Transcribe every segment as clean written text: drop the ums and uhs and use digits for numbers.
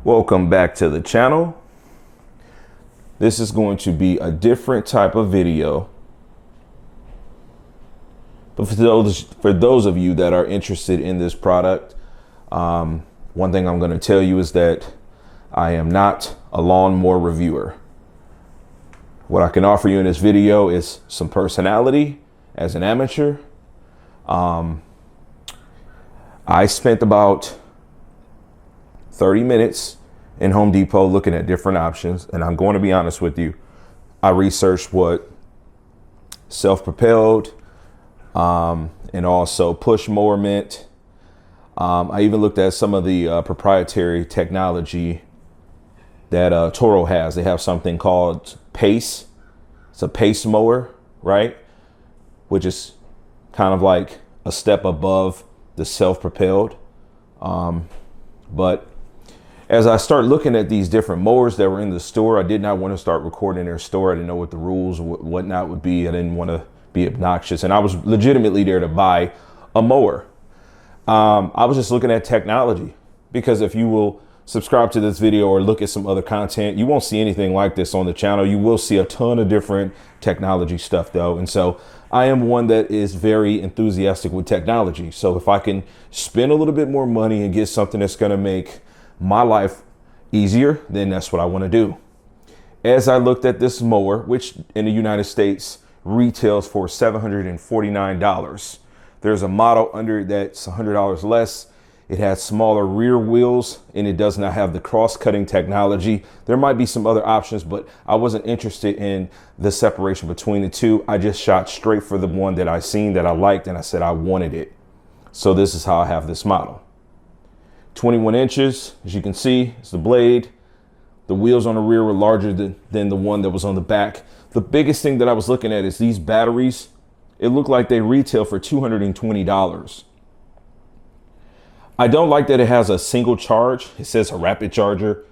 Welcome back to the channel. This is going to be a different type of video. But for those of you that are interested in this product, one thing I'm going to tell you is that I am not a lawnmower reviewer. What I can offer you in this video is some personality as an amateur. I spent about 30 minutes in Home Depot looking at different options, and I'm going to be honest with you. I researched what self-propelled and also push mower meant. I even looked at some of the proprietary technology that Toro has. They have something called Pace. It's a pace mower, right? Which is kind of like a step above the self-propelled. But as I start looking at these different mowers that were in the store, I did not want to start recording their store. I didn't know what the rules or whatnot would be. I didn't want to be obnoxious. And I was legitimately there to buy a mower. I was just looking at technology, because if you will subscribe to this video or look at some other content, you won't see anything like this on the channel. You will see a ton of different technology stuff though. And so I am one that is very enthusiastic with technology. So if I can spend a little bit more money and get something that's going to make my life easier, then that's what I want to do. As I looked at this mower, which in the United States retails for $749, there's a model under it that's $100 less. It has smaller rear wheels and it does not have the cross-cutting technology. There might be some other options, but I wasn't interested in the separation between the two. I just shot straight for the one that I seen that I liked, and I said I wanted it. So this is how I have this model. 21 inches, as you can see, it's the blade. The wheels on the rear were larger than the one that was on the back. The biggest thing that I was looking at is these batteries. It looked like they retail for $220. I don't like that it has a single charge. It says a rapid charger.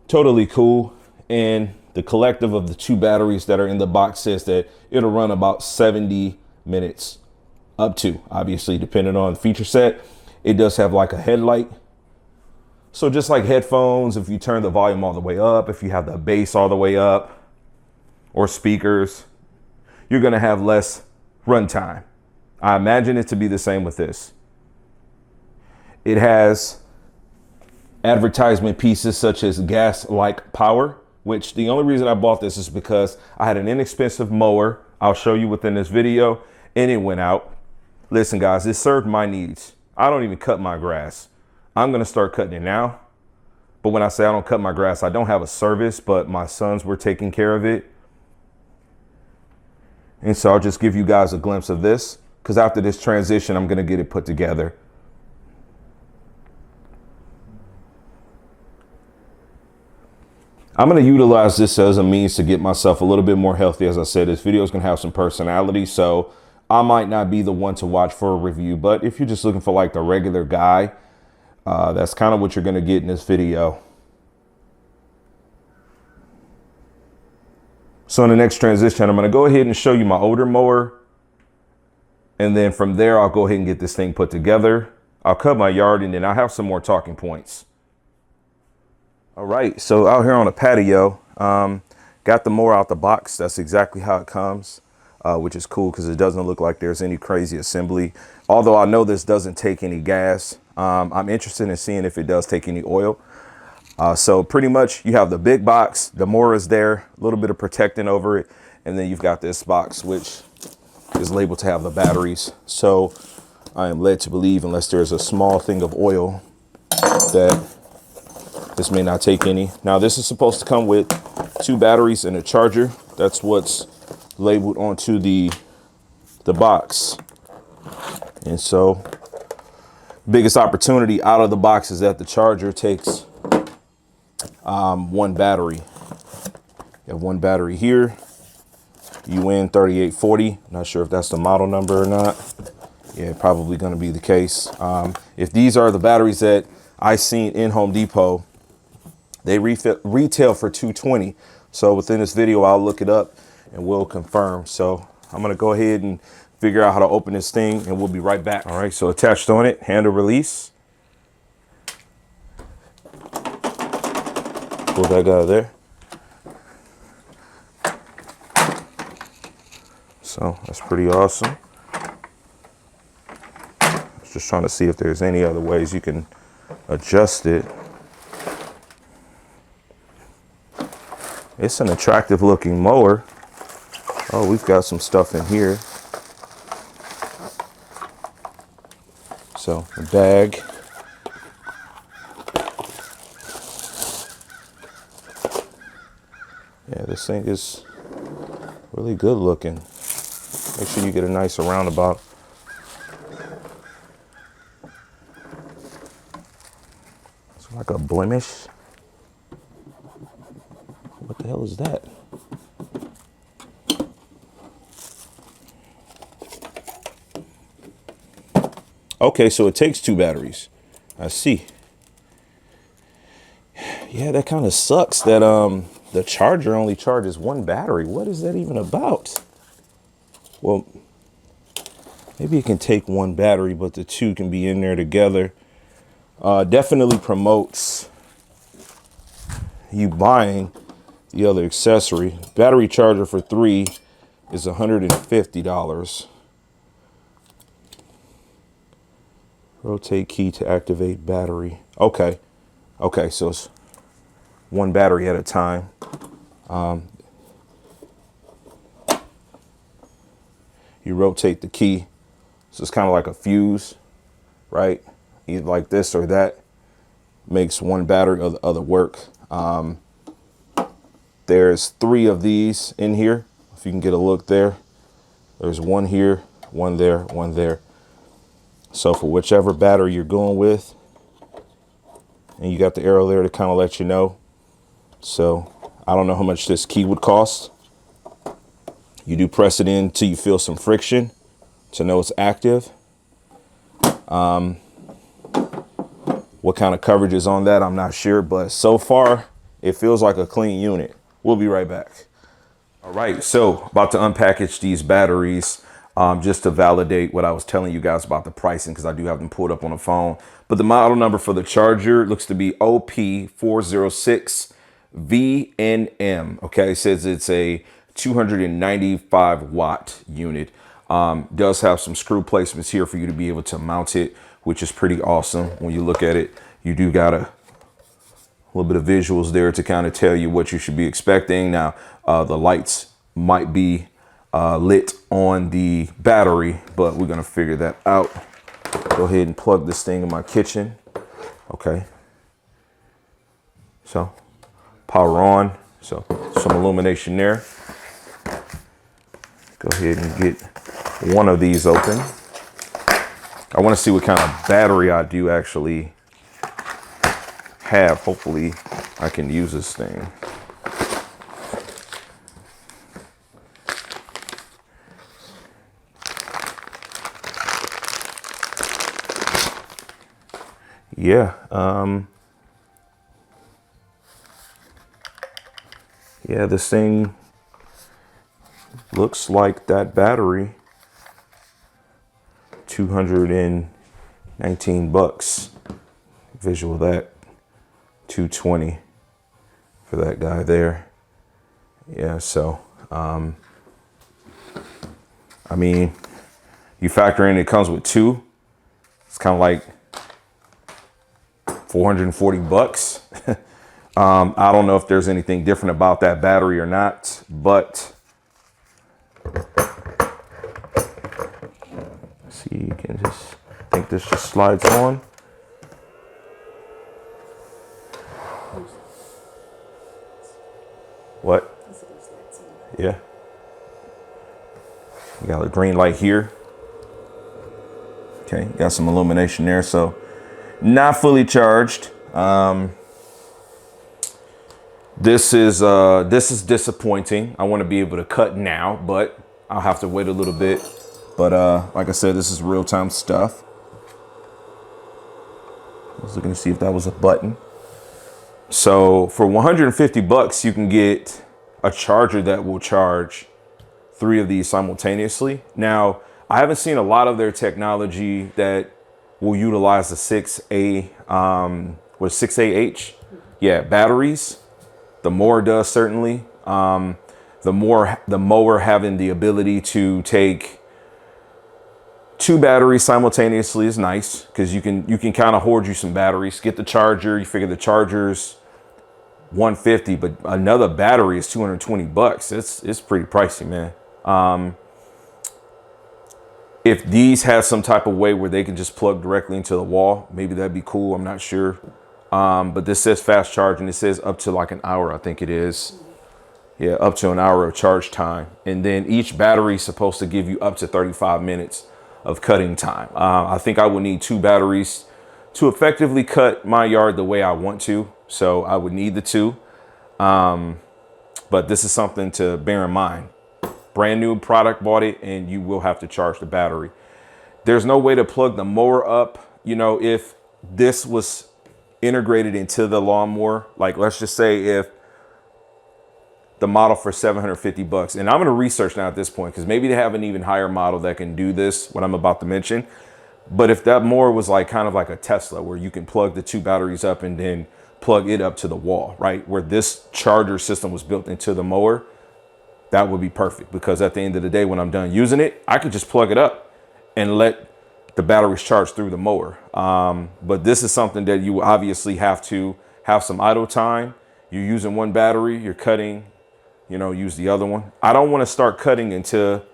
Totally cool. And the collective of the two batteries that are in the box says that it'll run about 70 minutes, up to, obviously, depending on the feature set. It does have like a headlight. So just like headphones, if you turn the volume all the way up, if you have the bass all the way up, or speakers, you're going to have less runtime. I imagine it to be the same with this. It has advertisement pieces such as gas-like power, which the only reason I bought this is because I had an inexpensive mower. I'll show you within this video, and it went out. Listen, guys, it served my needs. I don't even cut my grass. I'm going to start cutting it now. But when I say I don't cut my grass, I don't have a service, but my sons were taking care of it. And so I'll just give you guys a glimpse of this, because after this transition, I'm going to get it put together. I'm going to utilize this as a means to get myself a little bit more healthy. As I said, this video is going to have some personality, so I might not be the one to watch for a review, but if you're just looking for like the regular guy, that's kind of what you're going to get in this video. So in the next transition, I'm going to go ahead and show you my older mower. And then from there, I'll go ahead and get this thing put together. I'll cut my yard, and then I'll have some more talking points. All right, so out here on the patio, got the mower out the box. That's exactly how it comes. Which is cool because it doesn't look like there's any crazy assembly. Although I know this doesn't take any gas. I'm interested in seeing if it does take any oil. So pretty much you have the big box, the mower is there, a little bit of protecting over it. And then you've got this box, which is labeled to have the batteries. So I am led to believe, unless there's a small thing of oil, that this may not take any. Now this is supposed to come with 2 batteries and a charger. That's what's labeled onto the box. And so biggest opportunity out of the box is that the charger takes 1 battery. You have 1 battery here, UN 3840. Not sure if that's the model number or not. Yeah, probably going to be the case. If these are the batteries that I seen in Home Depot, they retail for $220. So within this video, I'll look it up and we'll confirm. So I'm going to go ahead and figure out how to open this thing, and we'll be right back. All right, so attached on it, handle release. Pull that guy there. So that's pretty awesome. Just trying to see if there's any other ways you can adjust it. It's an attractive looking mower. Oh, we've got some stuff in here. So, the bag. Yeah, this thing is really good looking. Make sure you get a nice roundabout. It's like a blemish. What the hell is that? Okay, so it takes 2 batteries. I see. Yeah, that kind of sucks that the charger only charges 1 battery. What is that even about? Well, maybe it can take 1 battery, but the 2 can be in there together. Definitely promotes you buying the other accessory. Battery charger for 3 is $150. Rotate key to activate battery. Okay. Okay, so it's 1 battery at a time. You rotate the key. So it's kind of like a fuse, right? Either like this or that. Makes 1 battery or the other work. There's 3 of these in here. If you can get a look there. There's 1 here, 1 there, 1 there. So for whichever battery you're going with, and you got the arrow there to kind of let you know. So I don't know how much this key would cost. You do press it in till you feel some friction to know it's active. What kind of coverage is on that, I'm not sure, but so far it feels like a clean unit. We'll be right back. All right, so about to unpackage these batteries. Just to validate what I was telling you guys about the pricing, because I do have them pulled up on the phone. But the model number for the charger looks to be OP406VNM. Okay, it says it's a 295 watt unit. Does have some screw placements here for you to be able to mount it, which is pretty awesome. When you look at it, you do got a little bit of visuals there to kind of tell you what you should be expecting. Now, the lights might be lit on the battery, but we're gonna figure that out. Go ahead and plug this thing in my kitchen. Okay, so power on, so some illumination there. Go ahead and get one of these open. I want to see what kind of battery I do actually have. Hopefully I can use this thing. Yeah, yeah, this thing looks like that battery. 219 bucks. Visual that. 220 for that guy there. Yeah, so I mean, you factor in it comes with 2. It's kind of like 440 bucks. I don't know if there's anything different about that battery or not, but see, you can just, I think this just slides on. What? Yeah. You got a green light here. Okay, got some illumination there, so not fully charged. This is disappointing. I want to be able to cut now, but I'll have to wait a little bit. But like I said, this is real-time stuff. I was looking to see if that was a button. So for 150 bucks, you can get a charger that will charge 3 of these simultaneously. Now, I haven't seen a lot of their technology that will utilize the 6A, 6AH, yeah, batteries. The Mower does, certainly. The Mower having the ability to take 2 batteries simultaneously is nice, because you can kind of hoard you some batteries. Get the charger. You figure the charger's $150, but another battery is $220. It's pretty pricey, man. If these have some type of way where they can just plug directly into the wall, maybe that'd be cool. I'm not sure. But this says fast charging. It says up to like an hour, I think it is. Yeah, up to an hour of charge time. And then each battery is supposed to give you up to 35 minutes of cutting time. I think I would need 2 batteries to effectively cut my yard the way I want to. So I would need the 2. But this is something to bear in mind. Brand new product, bought it, and you will have to charge the battery. There's no way to plug the mower up. You know, if this was integrated into the lawnmower, like let's just say if the model for $750, and I'm going to research now at this point, because maybe they have an even higher model that can do this, what I'm about to mention. But if that mower was like kind of like a Tesla, where you can plug the 2 batteries up and then plug it up to the wall, right? Where this charger system was built into the mower, that would be perfect, because at the end of the day, when I'm done using it, I could just plug it up and let the batteries charge through the mower. But this is something that you obviously have to have some idle time. You're using one battery, you're cutting, you know, use the other one. I don't want to start cutting until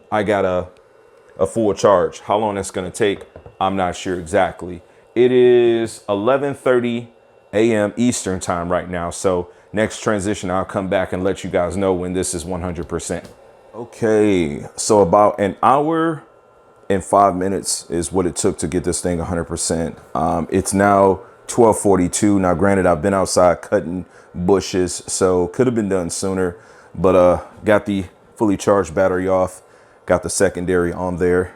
I got a full charge. How long that's going to take, I'm not sure exactly. It is 11:30 a.m. Eastern time right now. So next transition, I'll come back and let you guys know when this is 100%. Okay, so about an hour and 5 minutes is what it took to get this thing 100%. It's now 12:42. Now, granted, I've been outside cutting bushes, so could have been done sooner, but got the fully charged battery off, got the secondary on there.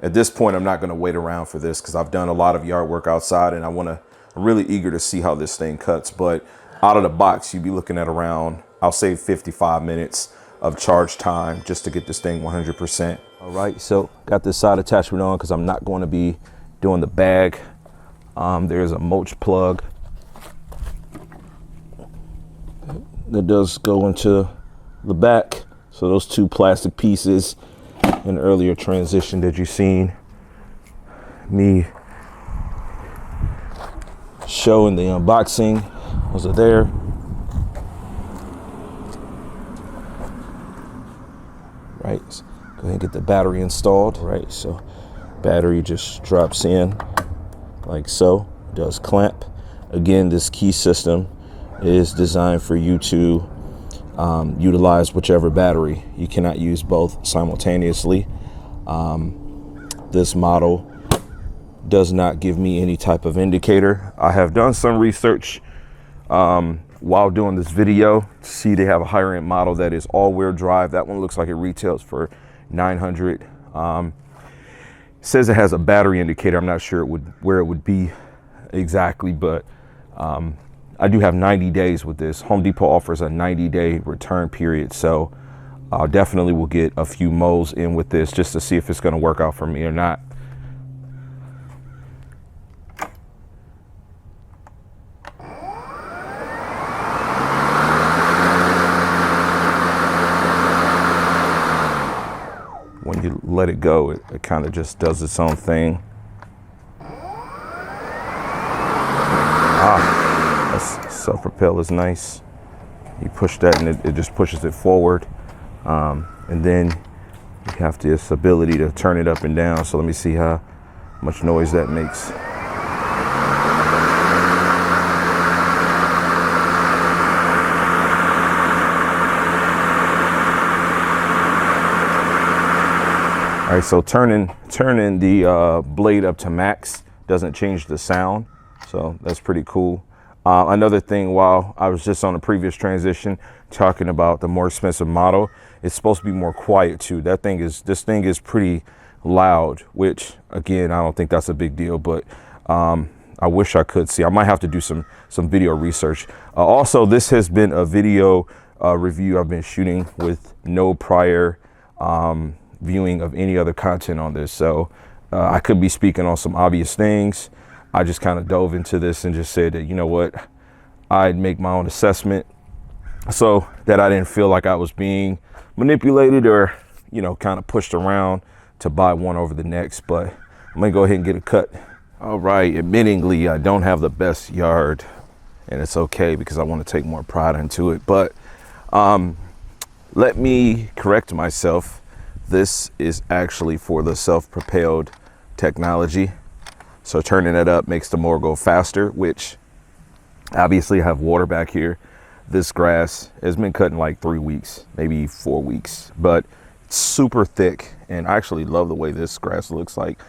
At this point, I'm not going to wait around for this, because I've done a lot of yard work outside, and I'm really eager to see how this thing cuts. But out of the box, you'd be looking at around, I'll say 55 minutes of charge time just to get this thing 100%. All right, so got this side attachment on because I'm not going to be doing the bag. There's a mulch plug that does go into the back. So those 2 plastic pieces in earlier transition that you've seen me show in the unboxing, those are there. Right, so go ahead and get the battery installed. Right, so battery just drops in like so. It does clamp. Again, this key system is designed for you to utilize whichever battery. You cannot use both simultaneously. This model does not give me any type of indicator. I have done some research while doing this video to see they have a higher end model that is all-wheel drive. That one looks like it retails for $900. It says it has a battery indicator. I'm not sure where it would be exactly, but I do have 90 days with this. Home Depot offers a 90-day return period, so I definitely will get a few mows in with this just to see if it's going to work out for me or not. When you let it go, it kind of just does its own thing. That's self-propel is nice. You push that and it just pushes it forward. And then you have this ability to turn it up and down. So let me see how much noise that makes. All right, so turning the blade up to max doesn't change the sound, so that's pretty cool. Another thing, while I was just on a previous transition talking about the more expensive model, it's supposed to be more quiet too. This thing is pretty loud, which again, I don't think that's a big deal, but I wish I could see. I might have to do some video research. Also, this has been a video review I've been shooting with no prior viewing of any other content on this, so I could be speaking on some obvious things. I just kind of dove into this and just said that, you know what, I'd make my own assessment so that I didn't feel like I was being manipulated or, you know, kind of pushed around to buy one over the next. But I'm gonna go ahead and get a cut. All right, admittingly, I don't have the best yard, and it's okay because I want to take more pride into it. But let me correct myself. This is actually for the self-propelled technology. So turning it up makes the mower go faster, which obviously I have water back here. This grass has been cut in like 3 weeks, maybe 4 weeks, but it's super thick. And I actually love the way this grass looks. Like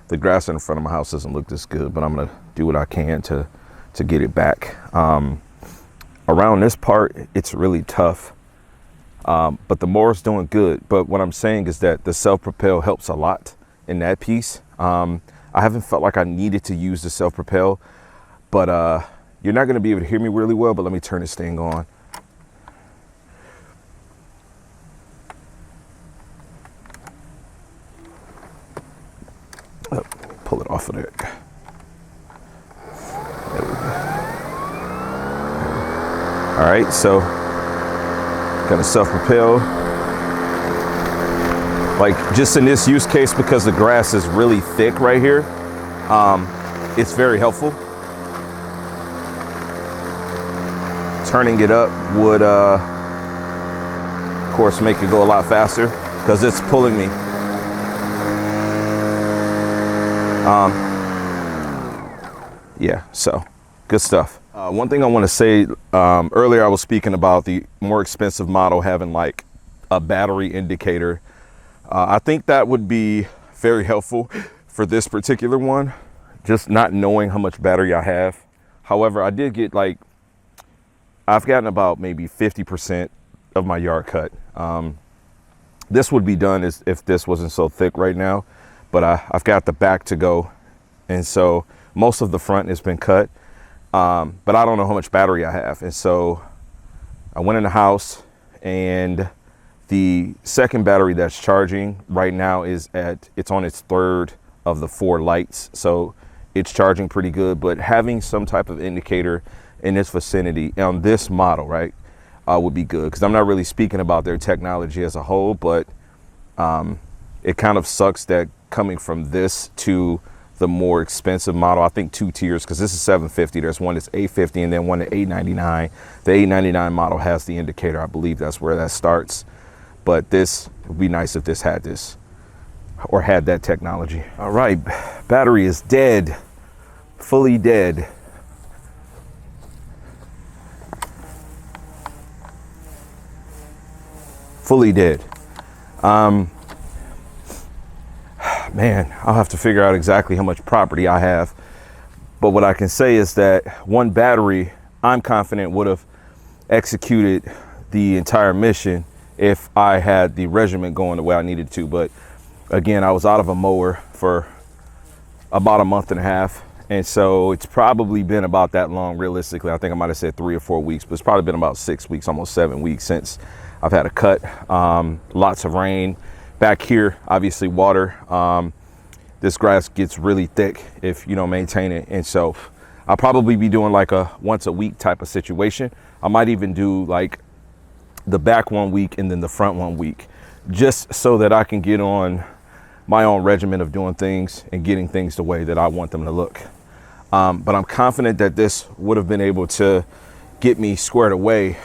the grass in front of my house doesn't look this good, but I'm gonna do what I can to get it back. Around this part, it's really tough, but the mower's doing good. But what I'm saying is that the self-propel helps a lot in that piece. I haven't felt like I needed to use the self-propel, but you're not gonna be able to hear me really well, but let me turn this thing on. Oh, pull it off of there. There we go. All right, so gonna self-propel. Like just in this use case, because the grass is really thick right here, it's very helpful. Turning it up would, of course, make it go a lot faster because it's pulling me. Yeah, so good stuff. One thing I want to say, earlier I was speaking about the more expensive model having like a battery indicator. I think that would be very helpful for this particular one, just not knowing how much battery I have. However, I did get like, I've gotten about maybe 50% of my yard cut. This would be done as if this wasn't so thick right now, but I've got the back to go. And so most of the front has been cut, but I don't know how much battery I have. And so I went in the house, and the second battery that's charging right now it's on its third of the 4 lights. So it's charging pretty good, but having some type of indicator in this vicinity on this model, right, would be good. Because I'm not really speaking about their technology as a whole, but it kind of sucks that coming from this to the more expensive model, I think 2 tiers, because this is $750. There's one that's $850 and then one at $899. The $899 model has the indicator. I believe that's where that starts. But this would be nice if this had this or had that technology. All right, battery is dead, fully dead. Fully dead. Man, I'll have to figure out exactly how much property I have. But what I can say is that one battery, I'm confident, would have executed the entire mission if I had the regimen going the way I needed to. But again, I was out of a mower for about a month and a half. And so it's probably been about that long, realistically. I think I might have said 3 or 4 weeks, but it's probably been about 6 weeks, almost 7 weeks since I've had a cut. Lots of rain. Back here, obviously water. This grass gets really thick if you don't maintain it. And so I'll probably be doing like a once a week type of situation. I might even do like the back 1 week and then the front 1 week, just so that I can get on my own regimen of doing things and getting things the way that I want them to look. But I'm confident that this would have been able to get me squared away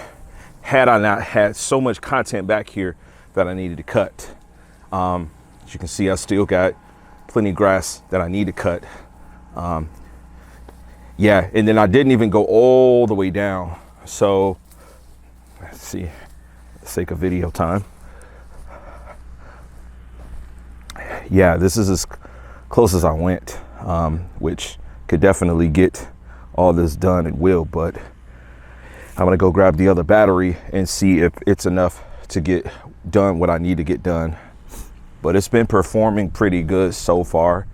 had I not had so much content back here that I needed to cut. As you can see, I still got plenty of grass that I need to cut. Yeah, and then I didn't even go all the way down. So let's see, for the sake of video time. Yeah, this is as close as I went, which could definitely get all this done. It will, but I'm gonna go grab the other battery and see if it's enough to get done what I need to get done. But it's been performing pretty good so far.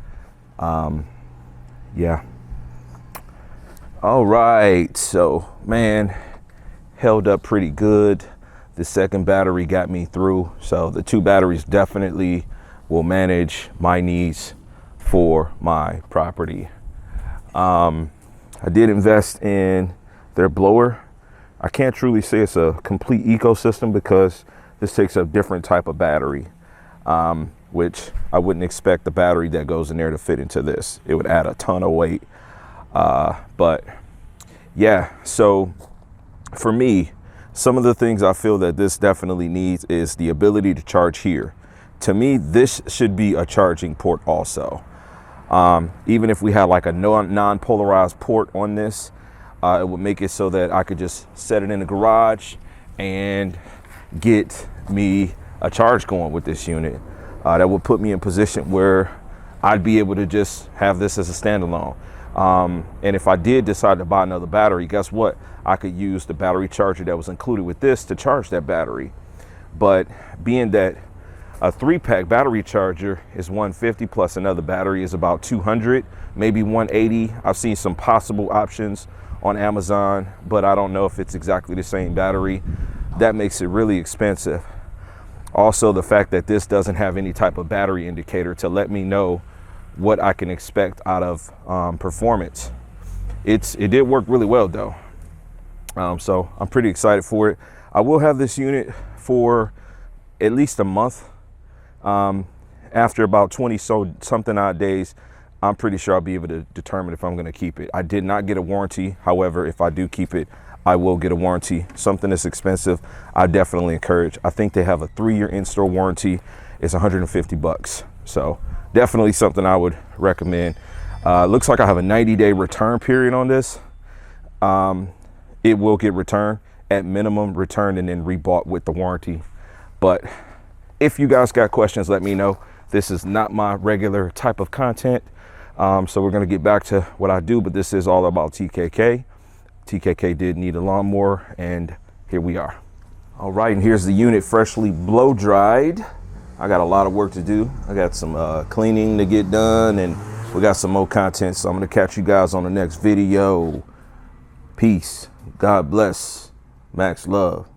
Yeah. All right, so man, held up pretty good. The second battery got me through. So the 2 batteries definitely will manage my needs for my property. I did invest in their blower. I can't truly say it's a complete ecosystem because this takes a different type of battery, which I wouldn't expect the battery that goes in there to fit into this. It would add a ton of weight. But yeah, so for me, some of the things I feel that this definitely needs is the ability to charge here. To me, this should be a charging port also. Even if we had like a non-polarized port on this, it would make it so that I could just set it in the garage and get me a charge going with this unit. That would put me in position where I'd be able to just have this as a standalone. And if I did decide to buy another battery, guess what? I could use the battery charger that was included with this to charge that battery. But being that a 3-pack battery charger is $150 plus another battery is about $200, maybe $180. I've seen some possible options on Amazon, but I don't know if it's exactly the same battery. That makes it really expensive. Also, the fact that this doesn't have any type of battery indicator to let me know what I can expect out of performance. It did work really well though. So I'm pretty excited for it. I will have this unit for at least a month. After about 20 something odd days, I'm pretty sure I'll be able to determine if I'm going to keep it. I did not get a warranty. However, if I do keep it, I will get a warranty. Something that's expensive, I definitely encourage. I think they have a 3-year in-store warranty. It's $150. So definitely something I would recommend. Looks like I have a 90-day return period on this. It will get returned, at minimum returned and then rebought with the warranty. But if you guys got questions, let me know. This is not my regular type of content. So we're going to get back to what I do, but this is all about TKK. TKK did need a lawnmower, and here we are. All right, and here's the unit freshly blow dried. I got a lot of work to do. I got some cleaning to get done, and we got some more content. So I'm going to catch you guys on the next video. Peace. God bless. Max love.